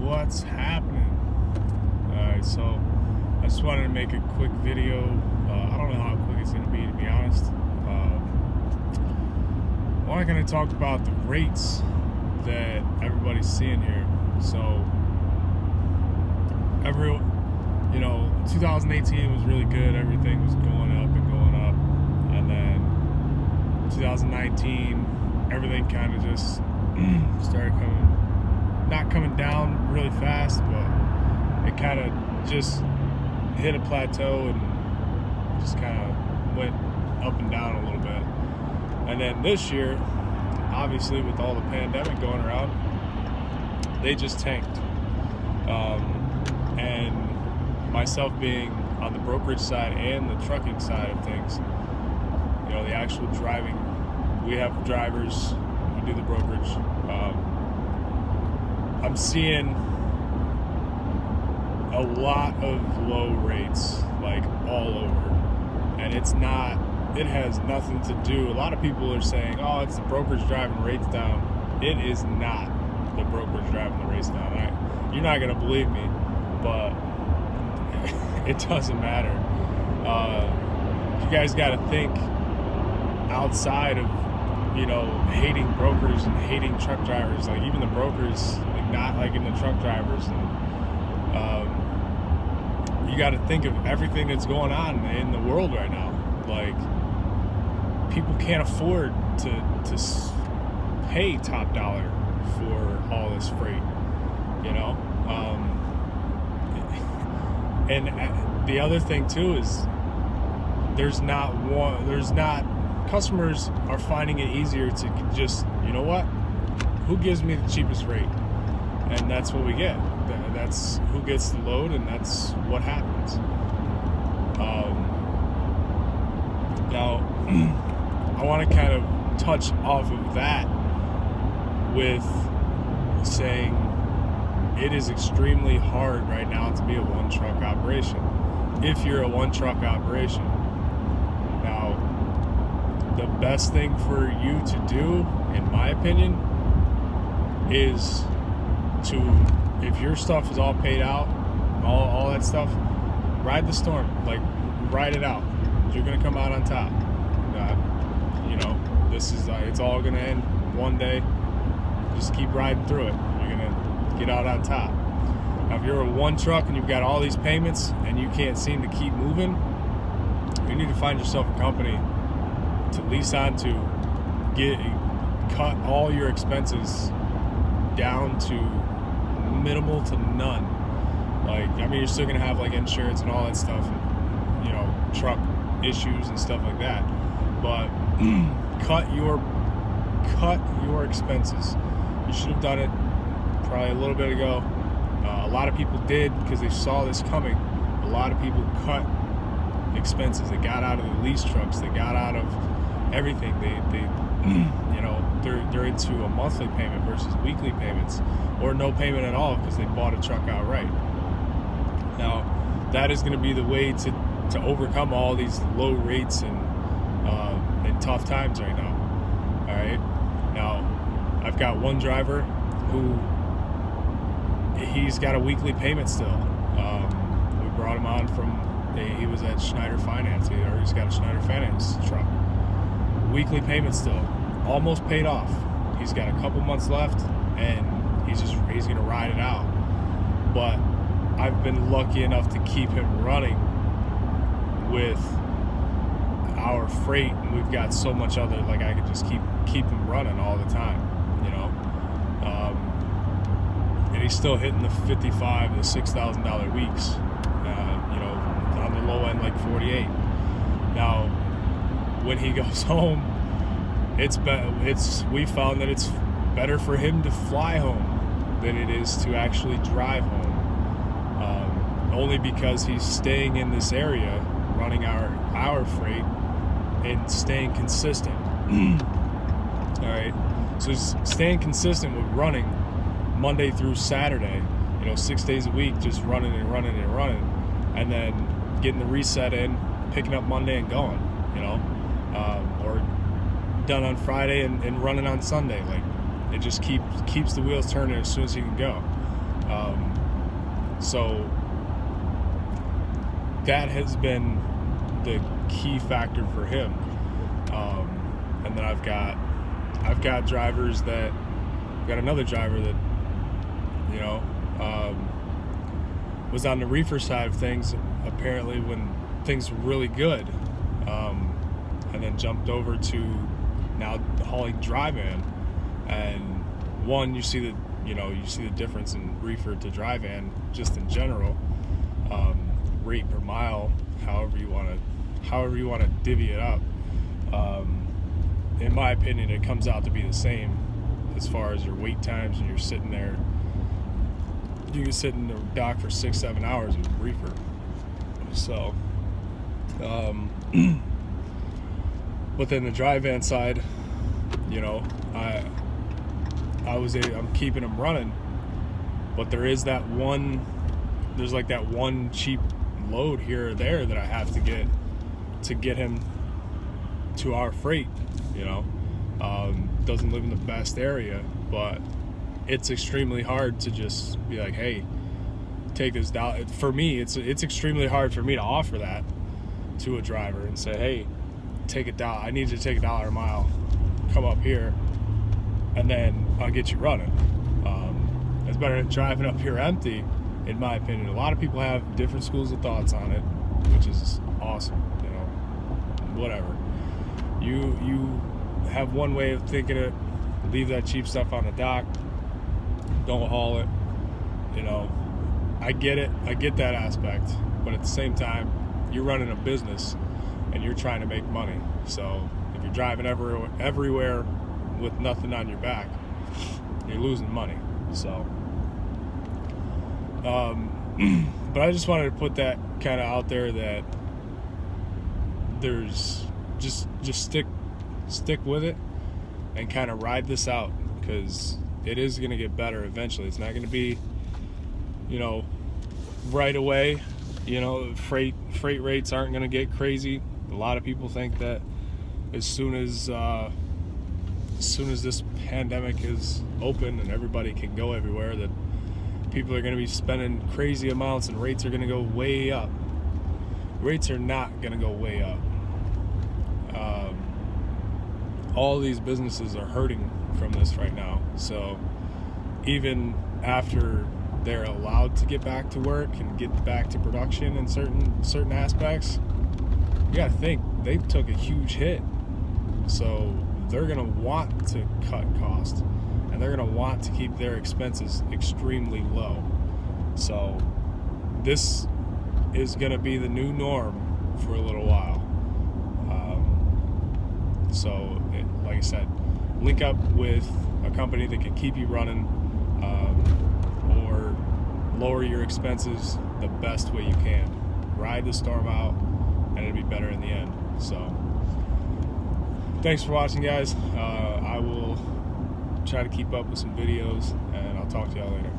what's happening? Alright, so I just wanted to make a quick video. I don't know how quick it's going to be honest. I'm going to talk about the rates that everybody's seeing here. So, 2018 was really good. Everything was going up and going up. And then 2019, everything kind of just started not coming down really fast, but it kind of just hit a plateau and just kind of went up and down a little bit. And then this year, obviously with all the pandemic going around, they just tanked. And myself being on the brokerage side and the trucking side of things, the actual driving, we have drivers who do the brokerage. I'm seeing a lot of low rates, like all over, and it has nothing to do. A lot of people are saying, oh, it's the brokerage driving rates down. It is not the brokerage driving the rates down. You're not going to believe me, but it doesn't matter. You guys got to think outside of, hating brokers and hating truck drivers. Like, even the brokers, like, not liking the truck drivers. And you got to think of everything that's going on in the world right now. Like, people can't afford to pay top dollar for all this freight, and the other thing too is customers are finding it easier to just, who gives me the cheapest rate? And that's what we get. That's who gets the load, and that's what happens. Now, I want to kind of touch off of that with saying it is extremely hard right now to be a one-truck operation. If you're a one-truck operation. Now, the best thing for you to do, in my opinion, is to, if your stuff is all paid out, all that stuff, ride the storm. Like, ride it out. You're going to come out on top. It's all going to end one day. Just keep riding through it. You're going to get out on top. Now, if you're a one truck and you've got all these payments and you can't seem to keep moving, you need to find yourself a company to lease onto, cut all your expenses down to minimal to none. You're still going to have like insurance and all that stuff, and, truck issues and stuff like that, but cut your expenses. You should have done it probably a little bit ago. A lot of people did because they saw this coming. A lot of people cut expenses. They got out of the lease trucks. They got out of everything. They're into a monthly payment versus weekly payments, or no payment at all because they bought a truck outright. Now, that is going to be the way to overcome all these low rates and tough times right now. All right. Now, I've got one driver who he's got a weekly payment still. We brought him on he was at Schneider Finance, or he's got a Schneider Finance truck. Weekly payment still, almost paid off. He's got a couple months left, and he's going to ride it out. But I've been lucky enough to keep him running with our freight, and we've got so much other, like, I could just keep him running all the time, and he's still hitting the $55,000 to $6,000 weeks, on the low end, like 48. Now, when he goes home, we found that it's better for him to fly home than it is to actually drive home, only because he's staying in this area, running our freight, and staying consistent. All right, so staying consistent with running Monday through Saturday, 6 days a week, just running and running and running, and then getting the reset in, picking up Monday and going, or done on Friday and running on Sunday. Like, it just keeps the wheels turning as soon as you can go. So that has been the key factor for him. And then I've got drivers that, got another driver that, you know, was on the reefer side of things apparently when things were really good, and then jumped over to now hauling Drivein. And one, you see the difference in reefer to Drivein just in general, rate per mile, however you want to divvy it up. In my opinion, it comes out to be the same as far as your wait times, and you're sitting there. You can sit in the dock for 6-7 hours with reefer. So, but then the Drivein side, you know, I'm keeping them running, but there's like that one cheap load here or there that I have to get him to our freight, you know. Doesn't live in the best area, but it's extremely hard to just be like, hey, take this down. For me, it's extremely hard for me to offer that to a driver and say, hey, take it down. I need you to take $1 a mile, come up here, and then I'll get you running. It's better than driving up here empty, in my opinion. A lot of people have different schools of thoughts on it, which is awesome, you know, whatever. You have one way of thinking it, leave that cheap stuff on the dock, don't haul it, you know. I get it, I get that aspect, but at the same time, you're running a business and you're trying to make money. So if you're driving everywhere with nothing on your back, you're losing money. So but I just wanted to put that kind of out there, that there's just stick with it and kind of ride this out, because it is going to get better eventually. It's not going to be, you know, right away. You know, freight rates aren't going to get crazy. A lot of people think that as soon as this pandemic is open and everybody can go everywhere, that people are going to be spending crazy amounts and rates are going to go way up. Rates are not going to go way up. All these businesses are hurting from this right now. So even after they're allowed to get back to work and get back to production in certain aspects, you gotta think they took a huge hit. So they're gonna want to cut costs, and they're gonna want to keep their expenses extremely low. So this is gonna be the new norm for a little while. Like I said, link up with a company that can keep you running, or lower your expenses the best way you can. Ride the storm out, and it'll be better in the end. So thanks for watching, guys. I will try to keep up with some videos, and I'll talk to y'all later.